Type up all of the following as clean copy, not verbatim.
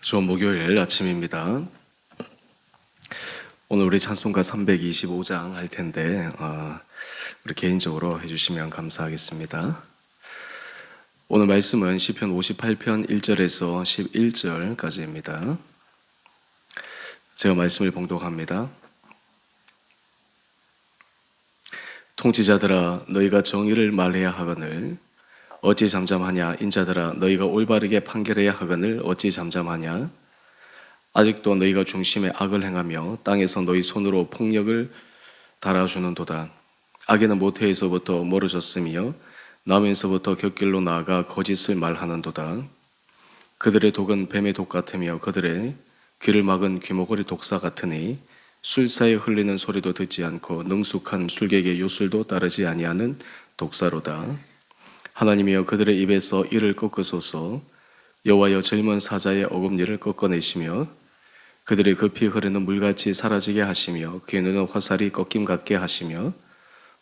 좋은 목요일 아침입니다. 오늘 우리 찬송가 325장 할 텐데 우리 개인적으로 해주시면 감사하겠습니다. 오늘 말씀은 시편 58편 1절에서 11절까지입니다. 제가 말씀을 봉독합니다. 통치자들아 너희가 정의를 말해야 하거늘 어찌 잠잠하냐. 인자들아 너희가 올바르게 판결해야 하거늘 어찌 잠잠하냐. 아직도 너희가 중심에 악을 행하며 땅에서 너희 손으로 폭력을 달아주는도다. 악인은 모태에서부터 멀어졌으며 나면서부터 곁길로 나아가 거짓을 말하는도다. 그들의 독은 뱀의 독 같으며 그들의 귀를 막은 귀머거리 독사 같으니 술사에 흘리는 소리도 듣지 않고 능숙한 술객의 요술도 따르지 아니하는 독사로다. 하나님이여 그들의 입에서 이를 꺾으소서. 여호와여 젊은 사자의 어금니를 꺾어내시며 그들의 급히 흐르는 물같이 사라지게 하시며 그의 눈은 화살이 꺾임 같게 하시며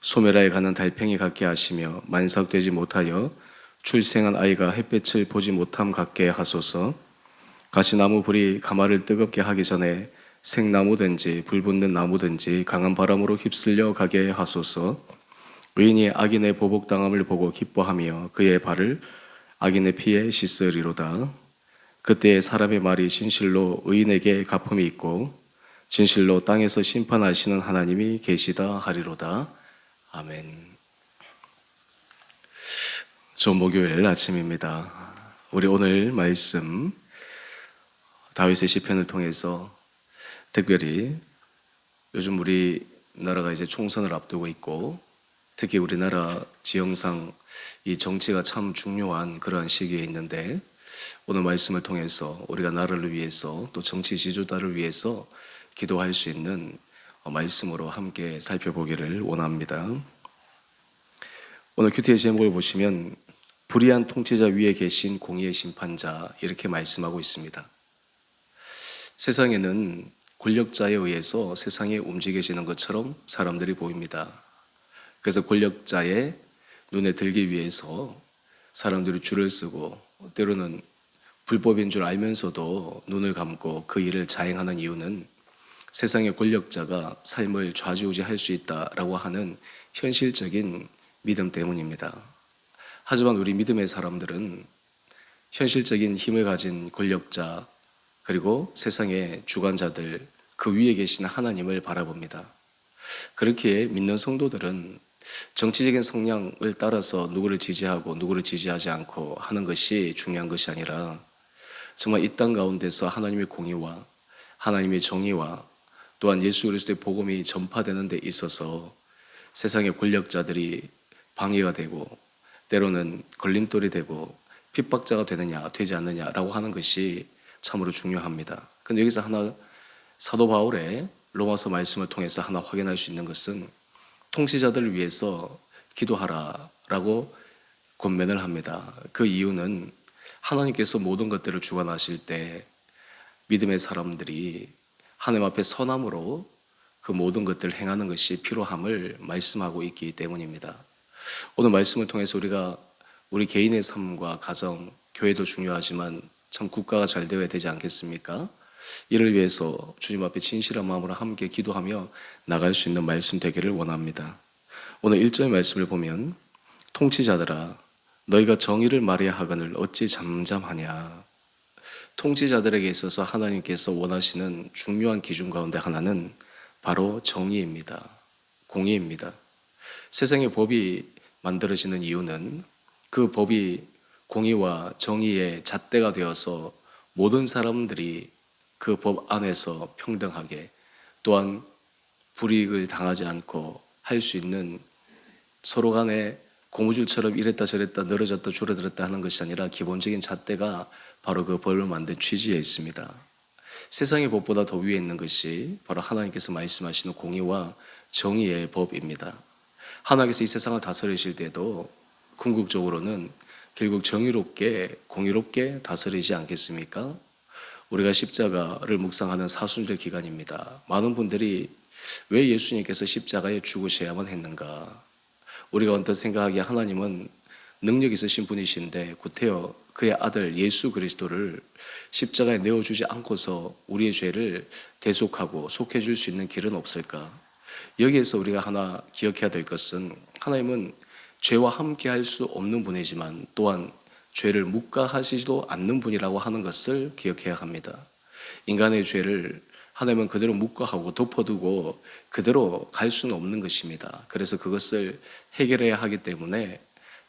소멸하여 가는 달팽이 같게 하시며 만삭되지 못하여 출생한 아이가 햇볕을 보지 못함 같게 하소서. 가시나무 불이 가마를 뜨겁게 하기 전에 생나무든지 불 붙는 나무든지 강한 바람으로 휩쓸려 가게 하소서. 의인이 악인의 보복당함을 보고 기뻐하며 그의 발을 악인의 피에 씻으리로다. 그때 사람의 말이 진실로 의인에게 갚음이 있고 진실로 땅에서 심판하시는 하나님이 계시다 하리로다. 아멘. 좋은 목요일 아침입니다. 우리 오늘 말씀 다윗의 시편을 통해서 특별히 요즘 우리나라가 이제 총선을 앞두고 있고 특히 우리나라 지형상 이 정치가 참 중요한 그러한 시기에 있는데 오늘 말씀을 통해서 우리가 나라를 위해서 또 정치 지도자를 위해서 기도할 수 있는 말씀으로 함께 살펴보기를 원합니다. 오늘 큐티의 제목을 보시면 불의한 통치자 위에 계신 공의의 심판자 이렇게 말씀하고 있습니다. 세상에는 권력자에 의해서 세상이 움직여지는 것처럼 사람들이 보입니다. 그래서 권력자의 눈에 들기 위해서 사람들이 줄을 서고 때로는 불법인 줄 알면서도 눈을 감고 그 일을 자행하는 이유는 세상의 권력자가 삶을 좌지우지할 수 있다라고 하는 현실적인 믿음 때문입니다. 하지만 우리 믿음의 사람들은 현실적인 힘을 가진 권력자 그리고 세상의 주관자들 그 위에 계신 하나님을 바라봅니다. 그렇게 믿는 성도들은 정치적인 성향을 따라서 누구를 지지하고 누구를 지지하지 않고 하는 것이 중요한 것이 아니라 정말 이 땅 가운데서 하나님의 공의와 하나님의 정의와 또한 예수 그리스도의 복음이 전파되는 데 있어서 세상의 권력자들이 방해가 되고 때로는 걸림돌이 되고 핍박자가 되느냐 되지 않느냐라고 하는 것이 참으로 중요합니다. 근데 여기서 하나 사도 바울의 로마서 말씀을 통해서 하나 확인할 수 있는 것은 통치자들을 위해서 기도하라라고 권면을 합니다. 그 이유는 하나님께서 모든 것들을 주관하실 때 믿음의 사람들이 하나님 앞에 선함으로 그 모든 것들을 행하는 것이 필요함을 말씀하고 있기 때문입니다. 오늘 말씀을 통해서 우리가 우리 개인의 삶과 가정, 교회도 중요하지만 참 국가가 잘 되어야 되지 않겠습니까? 이를 위해서 주님 앞에 진실한 마음으로 함께 기도하며 나갈 수 있는 말씀 되기를 원합니다. 오늘 1절 말씀을 보면 통치자들아 너희가 정의를 말해야 하거늘 어찌 잠잠하냐. 통치자들에게 있어서 하나님께서 원하시는 중요한 기준 가운데 하나는 바로 정의입니다. 공의입니다. 세상의 법이 만들어지는 이유는 그 법이 공의와 정의의 잣대가 되어서 모든 사람들이 그 법 안에서 평등하게 또한 불이익을 당하지 않고 할 수 있는 서로 간에 고무줄처럼 이랬다 저랬다 늘어졌다 줄어들었다 하는 것이 아니라 기본적인 잣대가 바로 그 법을 만든 취지에 있습니다. 세상의 법보다 더 위에 있는 것이 바로 하나님께서 말씀하시는 공의와 정의의 법입니다. 하나님께서 이 세상을 다스리실 때도 궁극적으로는 결국 정의롭게 공의롭게 다스리지 않겠습니까? 우리가 십자가를 묵상하는 사순절 기간입니다. 많은 분들이 왜 예수님께서 십자가에 죽으셔야만 했는가? 우리가 언뜻 생각하기에 하나님은 능력 있으신 분이신데 구태여 그의 아들 예수 그리스도를 십자가에 내어주지 않고서 우리의 죄를 대속하고 속해줄 수 있는 길은 없을까? 여기에서 우리가 하나 기억해야 될 것은 하나님은 죄와 함께 할 수 없는 분이지만 또한 죄를 묵과하시지도 않는 분이라고 하는 것을 기억해야 합니다. 인간의 죄를 하나님은 그대로 묵과하고 덮어두고 그대로 갈 수는 없는 것입니다. 그래서 그것을 해결해야 하기 때문에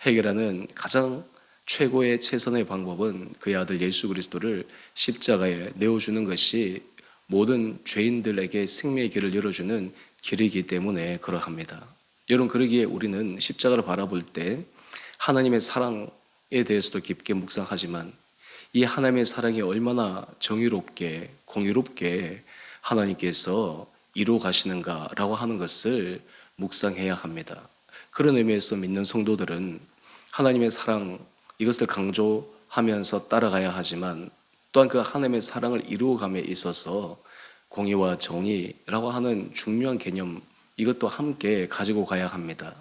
해결하는 가장 최고의 최선의 방법은 그의 아들 예수 그리스도를 십자가에 내어주는 것이 모든 죄인들에게 생명의 길을 열어주는 길이기 때문에 그러합니다. 여러분, 그러기에 우리는 십자가를 바라볼 때 하나님의 사랑에 대해서도 깊게 묵상하지만 이 하나님의 사랑이 얼마나 정의롭게 공의롭게 하나님께서 이루어 가시는가라고 하는 것을 묵상해야 합니다. 그런 의미에서 믿는 성도들은 하나님의 사랑 이것을 강조하면서 따라가야 하지만 또한 그 하나님의 사랑을 이루어감에 있어서 공의와 정의라고 하는 중요한 개념 이것도 함께 가지고 가야 합니다.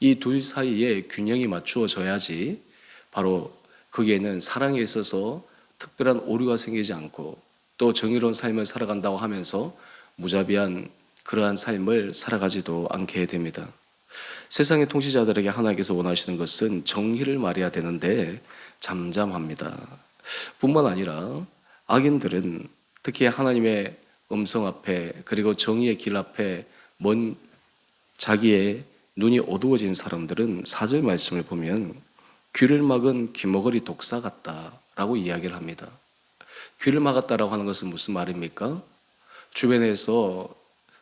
이 둘 사이에 균형이 맞추어져야지 바로 거기에는 사랑에 있어서 특별한 오류가 생기지 않고 또 정의로운 삶을 살아간다고 하면서 무자비한 그러한 삶을 살아가지도 않게 됩니다. 세상의 통치자들에게 하나님께서 원하시는 것은 정의를 말해야 되는데 잠잠합니다. 뿐만 아니라 악인들은 특히 하나님의 음성 앞에 그리고 정의의 길 앞에 먼 자기의 눈이 어두워진 사람들은 4절 말씀을 보면 귀를 막은 귀머거리 독사 같다라고 이야기를 합니다. 귀를 막았다라고 하는 것은 무슨 말입니까? 주변에서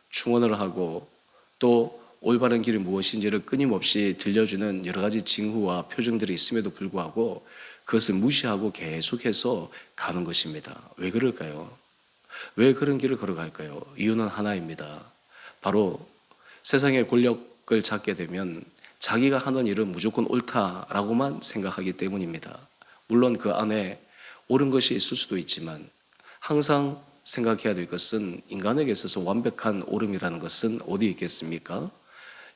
충언을 하고 또 올바른 길이 무엇인지를 끊임없이 들려주는 여러 가지 징후와 표정들이 있음에도 불구하고 그것을 무시하고 계속해서 가는 것입니다. 왜 그럴까요? 왜 그런 길을 걸어갈까요? 이유는 하나입니다. 바로 세상의 권력을 잡게 되면 자기가 하는 일은 무조건 옳다라고만 생각하기 때문입니다. 물론 그 안에 옳은 것이 있을 수도 있지만 항상 생각해야 될 것은 인간에게 있어서 완벽한 옳음이라는 것은 어디에 있겠습니까?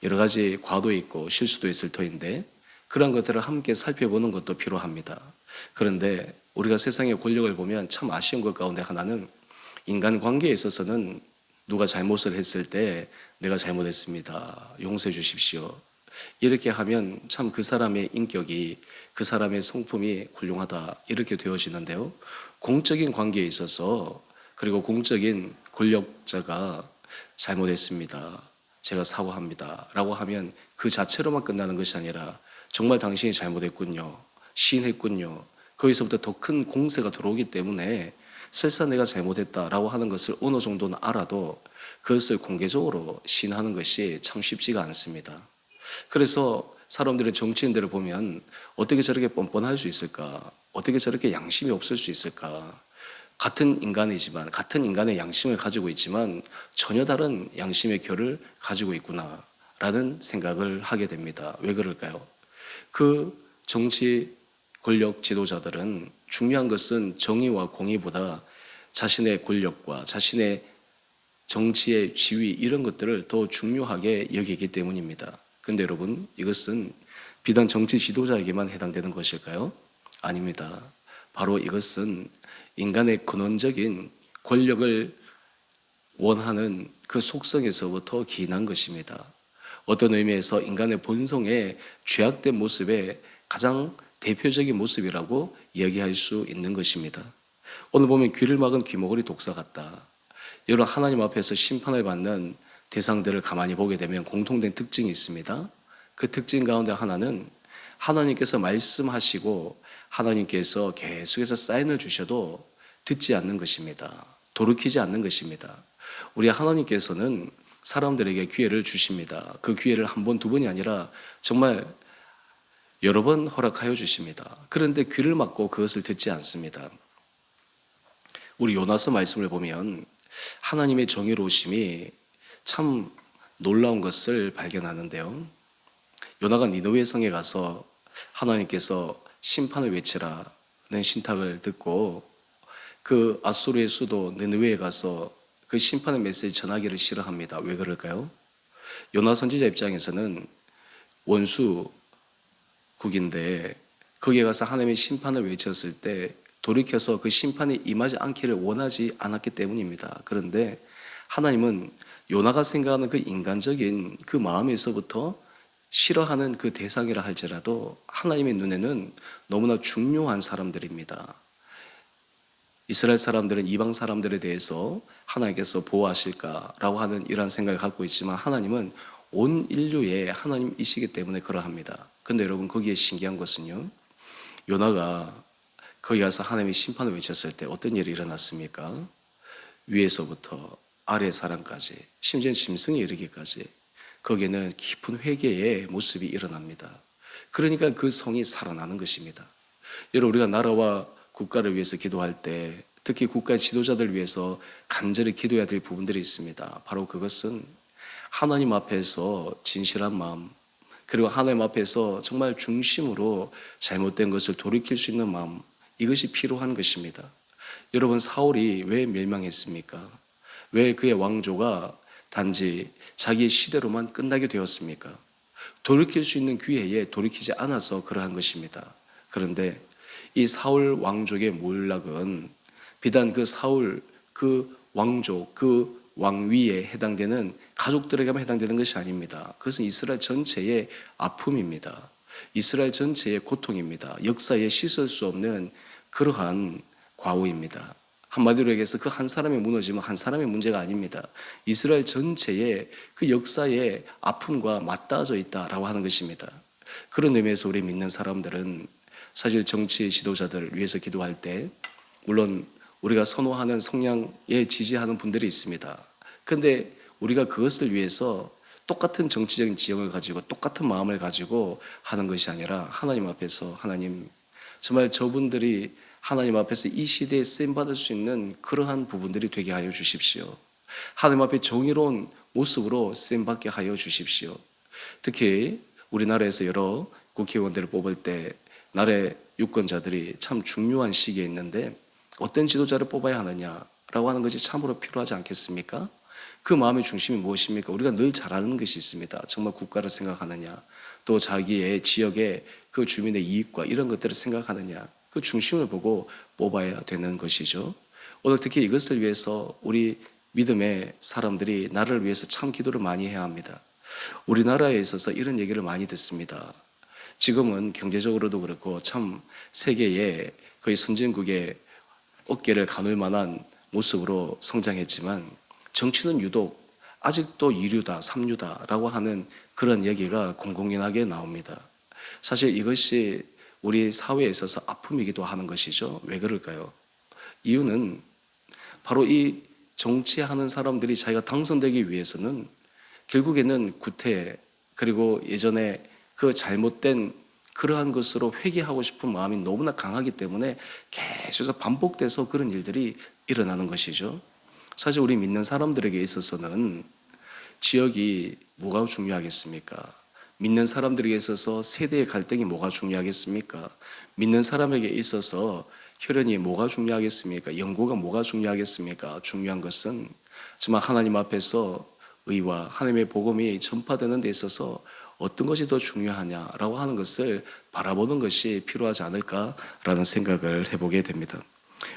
여러 가지 과도 있고 실수도 있을 터인데 그런 것들을 함께 살펴보는 것도 필요합니다. 그런데 우리가 세상의 권력을 보면 참 아쉬운 것 가운데 하나는 인간관계에 있어서는 누가 잘못을 했을 때 내가 잘못했습니다. 용서해 주십시오. 이렇게 하면 참 그 사람의 인격이 그 사람의 성품이 훌륭하다 이렇게 되어지는데요. 공적인 관계에 있어서 그리고 공적인 권력자가 잘못했습니다. 제가 사과합니다. 라고 하면 그 자체로만 끝나는 것이 아니라 정말 당신이 잘못했군요. 시인했군요. 거기서부터 더 큰 공세가 들어오기 때문에 설사 내가 잘못했다라고 하는 것을 어느 정도는 알아도 그것을 공개적으로 시인하는 것이 참 쉽지가 않습니다. 그래서 사람들은 정치인들을 보면 어떻게 저렇게 뻔뻔할 수 있을까? 어떻게 저렇게 양심이 없을 수 있을까? 같은 인간이지만 같은 인간의 양심을 가지고 있지만 전혀 다른 양심의 결을 가지고 있구나라는 생각을 하게 됩니다. 왜 그럴까요? 그 정치 권력 지도자들은 중요한 것은 정의와 공의보다 자신의 권력과 자신의 정치의 지위 이런 것들을 더 중요하게 여기기 때문입니다. 그런데 여러분 이것은 비단 정치 지도자에게만 해당되는 것일까요? 아닙니다. 바로 이것은 인간의 근원적인 권력을 원하는 그 속성에서부터 기인한 것입니다. 어떤 의미에서 인간의 본성의 죄악된 모습의 가장 대표적인 모습이라고 이야기할 수 있는 것입니다. 오늘 보면 귀를 막은 귀머거리 독사 같다. 여러분 하나님 앞에서 심판을 받는 대상들을 가만히 보게 되면 공통된 특징이 있습니다. 그 특징 가운데 하나는 하나님께서 말씀하시고 하나님께서 계속해서 사인을 주셔도 듣지 않는 것입니다. 돌이키지 않는 것입니다. 우리 하나님께서는 사람들에게 기회를 주십니다. 그 기회를 한 번, 두 번이 아니라 정말 여러 번 허락하여 주십니다. 그런데 귀를 막고 그것을 듣지 않습니다. 우리 요나서 말씀을 보면 하나님의 정의로우심이 참 놀라운 것을 발견하는데요. 요나가 니느웨 성에 가서 하나님께서 심판을 외치라는 신탁을 듣고 그 아수르의 수도 니느웨에 가서 그 심판의 메시지 전하기를 싫어합니다. 왜 그럴까요? 요나 선지자 입장에서는 원수 국인데 거기에 가서 하나님의 심판을 외쳤을 때 돌이켜서 그 심판이 임하지 않기를 원하지 않았기 때문입니다. 그런데 하나님은 요나가 생각하는 그 인간적인 그 마음에서부터 싫어하는 그 대상이라 할지라도 하나님의 눈에는 너무나 중요한 사람들입니다. 이스라엘 사람들은 이방 사람들에 대해서 하나님께서 보호하실까라고 하는 이러한 생각을 갖고 있지만 하나님은 온 인류의 하나님이시기 때문에 그러합니다. 근데 여러분 거기에 신기한 것은요, 요나가 거기 가서 하나님의 심판을 외쳤을 때 어떤 일이 일어났습니까? 위에서부터 아래 사람까지, 심지어 짐승에 이르기까지 거기에는 깊은 회개의 모습이 일어납니다. 그러니까 그 성이 살아나는 것입니다. 여러분, 우리가 나라와 국가를 위해서 기도할 때 특히 국가의 지도자들을 위해서 간절히 기도해야 될 부분들이 있습니다. 바로 그것은 하나님 앞에서 진실한 마음, 그리고 하나님 앞에서 정말 중심으로 잘못된 것을 돌이킬 수 있는 마음, 이것이 필요한 것입니다. 여러분, 사울이 왜 멸망했습니까? 왜 그의 왕조가 단지 자기의 시대로만 끝나게 되었습니까? 돌이킬 수 있는 기회에 돌이키지 않아서 그러한 것입니다. 그런데 이 사울 왕족의 몰락은 비단 그 사울, 그 왕족, 그 왕위에 해당되는 가족들에게만 해당되는 것이 아닙니다. 그것은 이스라엘 전체의 아픔입니다. 이스라엘 전체의 고통입니다. 역사에 씻을 수 없는 그러한 과오입니다. 한마디로 얘기해서 그 한 사람이 무너지면 한 사람의 문제가 아닙니다. 이스라엘 전체의 그 역사의 아픔과 맞닿아져 있다라고 하는 것입니다. 그런 의미에서 우리 믿는 사람들은 사실 정치 지도자들을 위해서 기도할 때 물론 우리가 선호하는 성향에 지지하는 분들이 있습니다. 그런데 우리가 그것을 위해서 똑같은 정치적인 지형을 가지고 똑같은 마음을 가지고 하는 것이 아니라 하나님 앞에서 하나님, 정말 저분들이 하나님 앞에서 이 시대에 쓰임받을 수 있는 그러한 부분들이 되게 하여 주십시오. 하나님 앞에 정의로운 모습으로 쓰임받게 하여 주십시오. 특히 우리나라에서 여러 국회의원들을 뽑을 때 나라의 유권자들이 참 중요한 시기에 있는데 어떤 지도자를 뽑아야 하느냐라고 하는 것이 참으로 필요하지 않겠습니까? 그 마음의 중심이 무엇입니까? 우리가 늘 잘 아는 것이 있습니다. 정말 국가를 생각하느냐, 또 자기의 지역의 그 주민의 이익과 이런 것들을 생각하느냐, 그 중심을 보고 뽑아야 되는 것이죠. 오늘 특히 이것을 위해서 우리 믿음의 사람들이 나라를 위해서 참 기도를 많이 해야 합니다. 우리나라에 있어서 이런 얘기를 많이 듣습니다. 지금은 경제적으로도 그렇고 참 세계의 거의 선진국의 어깨를 가눌 만한 모습으로 성장했지만 정치는 유독 아직도 2류다, 3류다라고 하는 그런 얘기가 공공연하게 나옵니다. 사실 이것이 우리 사회에 있어서 아픔이기도 하는 것이죠. 왜 그럴까요? 이유는 바로 이 정치하는 사람들이 자기가 당선되기 위해서는 결국에는 구태, 그리고 예전에 그 잘못된 그러한 것으로 회개하고 싶은 마음이 너무나 강하기 때문에 계속 반복돼서 그런 일들이 일어나는 것이죠. 사실 우리 믿는 사람들에게 있어서는 지역이 뭐가 중요하겠습니까? 믿는 사람들에게 있어서 세대의 갈등이 뭐가 중요하겠습니까? 믿는 사람에게 있어서 혈연이 뭐가 중요하겠습니까? 연고가 뭐가 중요하겠습니까? 중요한 것은 정말 하나님 앞에서 의와 하나님의 복음이 전파되는 데 있어서 어떤 것이 더 중요하냐라고 하는 것을 바라보는 것이 필요하지 않을까라는 생각을 해보게 됩니다.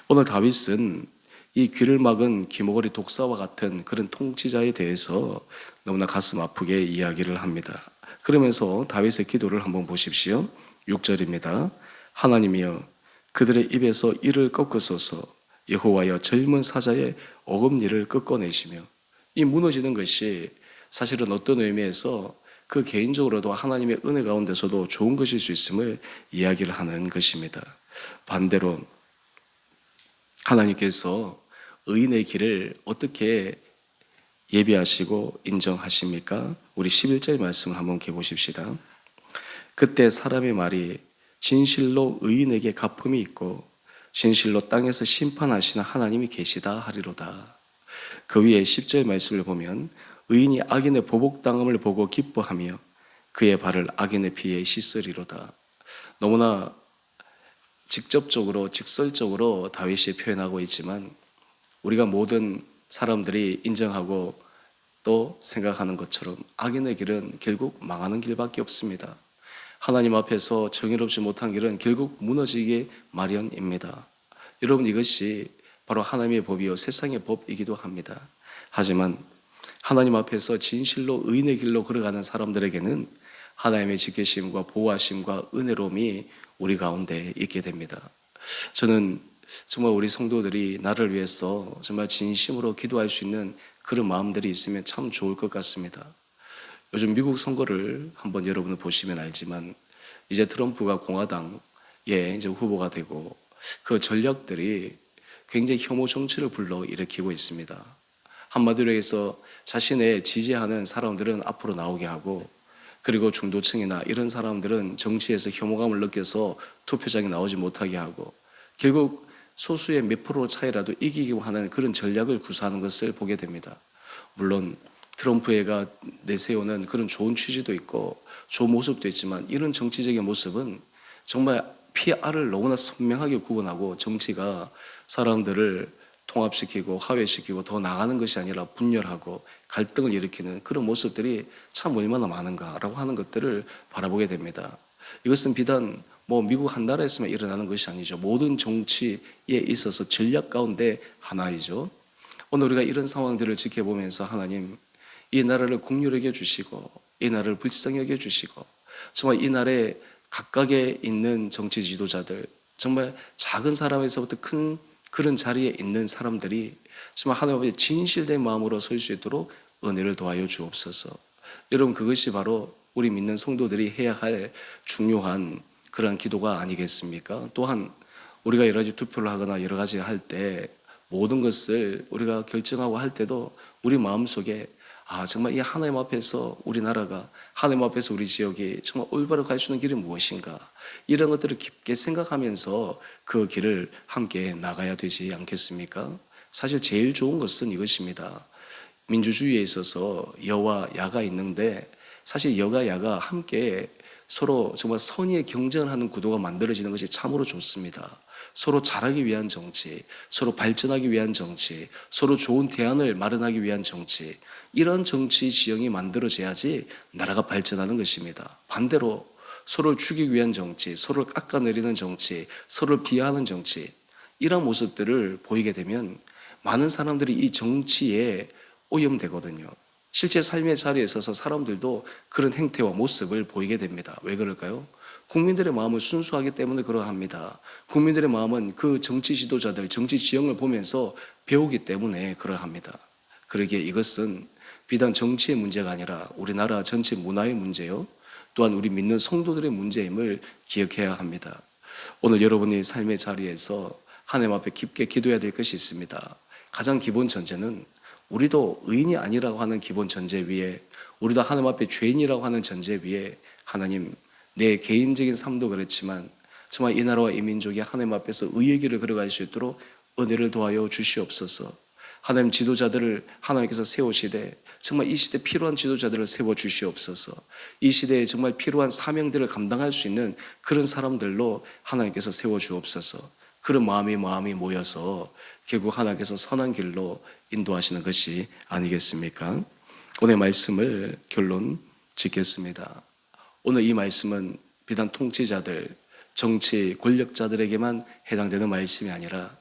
오늘 다윗은 이 귀를 막은 귀머거리 독사와 같은 그런 통치자에 대해서 너무나 가슴 아프게 이야기를 합니다. 그러면서 다윗의 기도를 한번 보십시오. 6절입니다. 하나님이여 그들의 입에서 이를 꺾으소서. 여호와여 젊은 사자의 어금니를 꺾어내시며. 이 무너지는 것이 사실은 어떤 의미에서 그 개인적으로도 하나님의 은혜 가운데서도 좋은 것일 수 있음을 이야기를 하는 것입니다. 반대로 하나님께서 의인의 길을 어떻게 예비하시고 인정하십니까? 우리 11절 말씀을 한번 보십시다. 그때 사람의 말이 진실로 의인에게 갚음이 있고 진실로 땅에서 심판하시는 하나님이 계시다 하리로다. 그 위에 10절 말씀을 보면 의인이 악인의 보복당함을 보고 기뻐하며 그의 발을 악인의 피에 씻으리로다. 너무나 직접적으로 직설적으로 다윗이 표현하고 있지만 우리가 모든 사람들이 인정하고 또 생각하는 것처럼 악인의 길은 결국 망하는 길밖에 없습니다. 하나님 앞에서 정의롭지 못한 길은 결국 무너지기 마련입니다. 여러분, 이것이 바로 하나님의 법이요 세상의 법이기도 합니다. 하지만 하나님 앞에서 진실로 의인의 길로 걸어가는 사람들에게는 하나님의 지키심과 보호하심과 은혜로움이 우리 가운데 있게 됩니다. 저는 정말 우리 성도들이 나를 위해서 정말 진심으로 기도할 수 있는 그런 마음들이 있으면 참 좋을 것 같습니다. 요즘 미국 선거를 한번 여러분은 보시면 알지만 이제 트럼프가 공화당의 이제 후보가 되고 그 전략들이 굉장히 혐오 정치를 불러일으키고 있습니다. 한마디로 해서 자신의 지지하는 사람들은 앞으로 나오게 하고, 그리고 중도층이나 이런 사람들은 정치에서 혐오감을 느껴서 투표장에 나오지 못하게 하고, 결국 소수의 몇 프로 차이라도 이기기만 하는 그런 전략을 구사하는 것을 보게 됩니다. 물론 트럼프가 내세우는 그런 좋은 취지도 있고 좋은 모습도 있지만, 이런 정치적인 모습은 정말 PR을 너무나 선명하게 구분하고 정치가 사람들을 통합시키고 화해시키고 더 나가는 것이 아니라 분열하고 갈등을 일으키는 그런 모습들이 참 얼마나 많은가라고 하는 것들을 바라보게 됩니다. 이것은 비단 미국 한 나라에서만 일어나는 것이 아니죠. 모든 정치에 있어서 전략 가운데 하나이죠. 오늘 우리가 이런 상황들을 지켜보면서 하나님, 이 나라를 긍휼히 여겨주시고 이 나라를 불쌍히 여겨주시고 정말 이 나라에 각각에 있는 정치 지도자들, 정말 작은 사람에서부터 큰 그런 자리에 있는 사람들이 정말 하나님 앞에 진실된 마음으로 설 수 있도록 은혜를 도와여 주옵소서. 여러분, 그것이 바로 우리 믿는 성도들이 해야 할 중요한 그러한 기도가 아니겠습니까? 또한 우리가 여러 가지 투표를 하거나 여러 가지 할 때 모든 것을 우리가 결정하고 할 때도 우리 마음속에 정말 이 하나님 앞에서 우리나라가, 하나님 앞에서 우리 지역이 정말 올바로 갈 수 있는 길이 무엇인가, 이런 것들을 깊게 생각하면서 그 길을 함께 나가야 되지 않겠습니까? 사실 제일 좋은 것은 이것입니다. 민주주의에 있어서 여와 야가 있는데 사실 여가 야가 함께 서로 정말 선의의 경쟁을 하는 구도가 만들어지는 것이 참으로 좋습니다. 서로 잘하기 위한 정치, 서로 발전하기 위한 정치, 서로 좋은 대안을 마련하기 위한 정치, 이런 정치 지형이 만들어져야지 나라가 발전하는 것입니다. 반대로 서로를 죽이기 위한 정치, 서로를 깎아내리는 정치, 서로를 비하하는 정치, 이런 모습들을 보이게 되면 많은 사람들이 이 정치에 오염되거든요. 실제 삶의 자리에 있어서 사람들도 그런 행태와 모습을 보이게 됩니다. 왜 그럴까요? 국민들의 마음은 순수하기 때문에 그러합니다. 국민들의 마음은 그 정치 지도자들, 정치 지형을 보면서 배우기 때문에 그러합니다. 그러기에 이것은 비단 정치의 문제가 아니라 우리나라 전체 문화의 문제요, 또한 우리 믿는 성도들의 문제임을 기억해야 합니다. 오늘 여러분이 삶의 자리에서 하나님 앞에 깊게 기도해야 될 것이 있습니다. 가장 기본 전제는 우리도 의인이 아니라고 하는 기본 전제 위에, 우리도 하나님 앞에 죄인이라고 하는 전제 위에, 하나님, 내 개인적인 삶도 그렇지만 정말 이 나라와 이 민족이 하나님 앞에서 의의 길을 걸어갈 수 있도록 은혜를 도와여 주시옵소서. 하나님, 지도자들을 하나님께서 세우시되 정말 이 시대에 필요한 지도자들을 세워주시옵소서. 이 시대에 정말 필요한 사명들을 감당할 수 있는 그런 사람들로 하나님께서 세워주옵소서. 그런 마음이 모여서 결국 하나님께서 선한 길로 인도하시는 것이 아니겠습니까? 오늘 말씀을 결론 짓겠습니다. 오늘 이 말씀은 비단 통치자들, 정치 권력자들에게만 해당되는 말씀이 아니라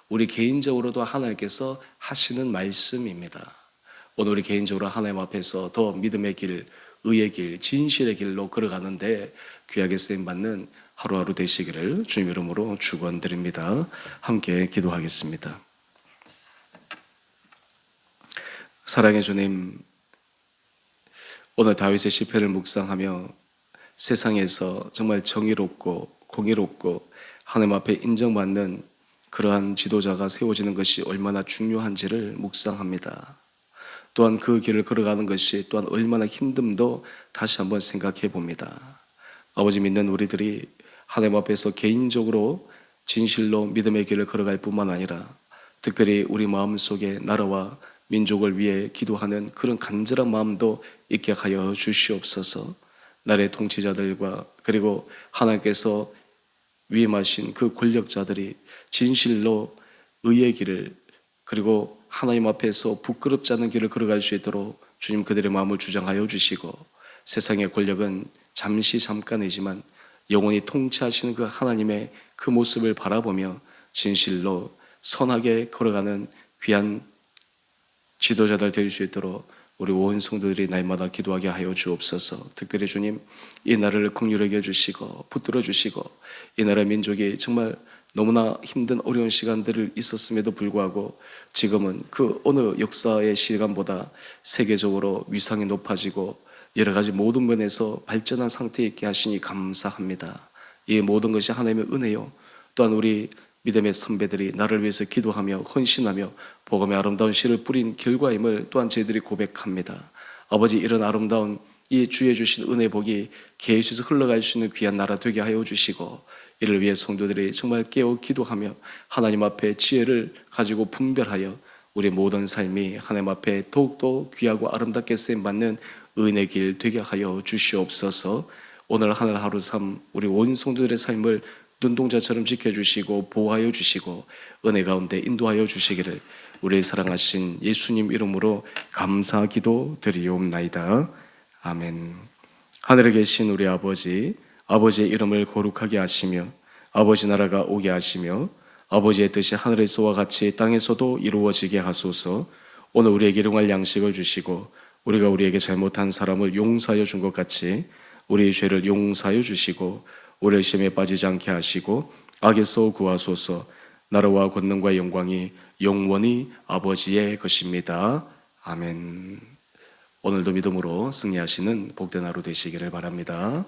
우리 개인적으로도 하나님께서 하시는 말씀입니다. 오늘 우리 개인적으로 하나님 앞에서 더 믿음의 길, 의의 길, 진실의 길로 걸어가는데 귀하게 쓰임받는 하루하루 되시기를 주님 이름으로 축원드립니다. 함께 기도하겠습니다. 사랑의 주님, 오늘 다윗의 시편을 묵상하며 세상에서 정말 정의롭고 공의롭고 하나님 앞에 인정받는 그러한 지도자가 세워지는 것이 얼마나 중요한지를 묵상합니다. 또한 그 길을 걸어가는 것이 또한 얼마나 힘듦도 다시 한번 생각해 봅니다. 아버지, 믿는 우리들이 하나님 앞에서 개인적으로 진실로 믿음의 길을 걸어갈 뿐만 아니라 특별히 우리 마음속에 나라와 민족을 위해 기도하는 그런 간절한 마음도 있게 하여 주시옵소서. 나라의 통치자들과 그리고 하나님께서 위임하신 그 권력자들이 진실로 의의 길을, 그리고 하나님 앞에서 부끄럽지 않은 길을 걸어갈 수 있도록 주님 그들의 마음을 주장하여 주시고, 세상의 권력은 잠깐이지만 영원히 통치하시는 그 하나님의 그 모습을 바라보며 진실로 선하게 걸어가는 귀한 지도자들 될 수 있도록 우리 온 성도들이 날마다 기도하게 하여 주옵소서. 특별히 주님, 이 나라를 긍휼하게 해주시고 붙들어 주시고, 이 나라 민족이 정말 너무나 힘든 어려운 시간들을 있었음에도 불구하고 지금은 그 어느 역사의 시간보다 세계적으로 위상이 높아지고 여러 가지 모든 면에서 발전한 상태에 있게 하시니 감사합니다. 이 모든 것이 하나님의 은혜요, 또한 우리 믿음의 선배들이 나를 위해서 기도하며 헌신하며 복음의 아름다운 씨를 뿌린 결과임을 또한 저희들이 고백합니다. 아버지, 이런 아름다운 이 주의 주신 은혜 복이 계속해서 흘러갈 수 있는 귀한 나라 되게 하여 주시고, 이를 위해 성도들이 정말 깨어 기도하며 하나님 앞에 지혜를 가지고 분별하여 우리 모든 삶이 하나님 앞에 더욱더 귀하고 아름답게 쓰임받는 은혜의 길 되게 하여 주시옵소서. 오늘 하루 삶 우리 온 성도들의 삶을 눈동자처럼 지켜주시고 보호하여 주시고 은혜 가운데 인도하여 주시기를 우리 사랑하신 예수님 이름으로 감사 기도 드리옵나이다. 아멘. 하늘에 계신 우리 아버지, 아버지의 이름을 거룩하게 하시며 아버지 나라가 오게 하시며 아버지의 뜻이 하늘에서와 같이 땅에서도 이루어지게 하소서. 오늘 우리에게 일용할 양식을 주시고 우리가 우리에게 잘못한 사람을 용서하여 준 것 같이 우리의 죄를 용서하여 주시고 우리를 시험에 빠지지 않게 하시고 악에서 구하소서. 나라와 권능과 영광이 영원히 아버지의 것입니다. 아멘. 오늘도 믿음으로 승리하시는 복된 하루 되시기를 바랍니다.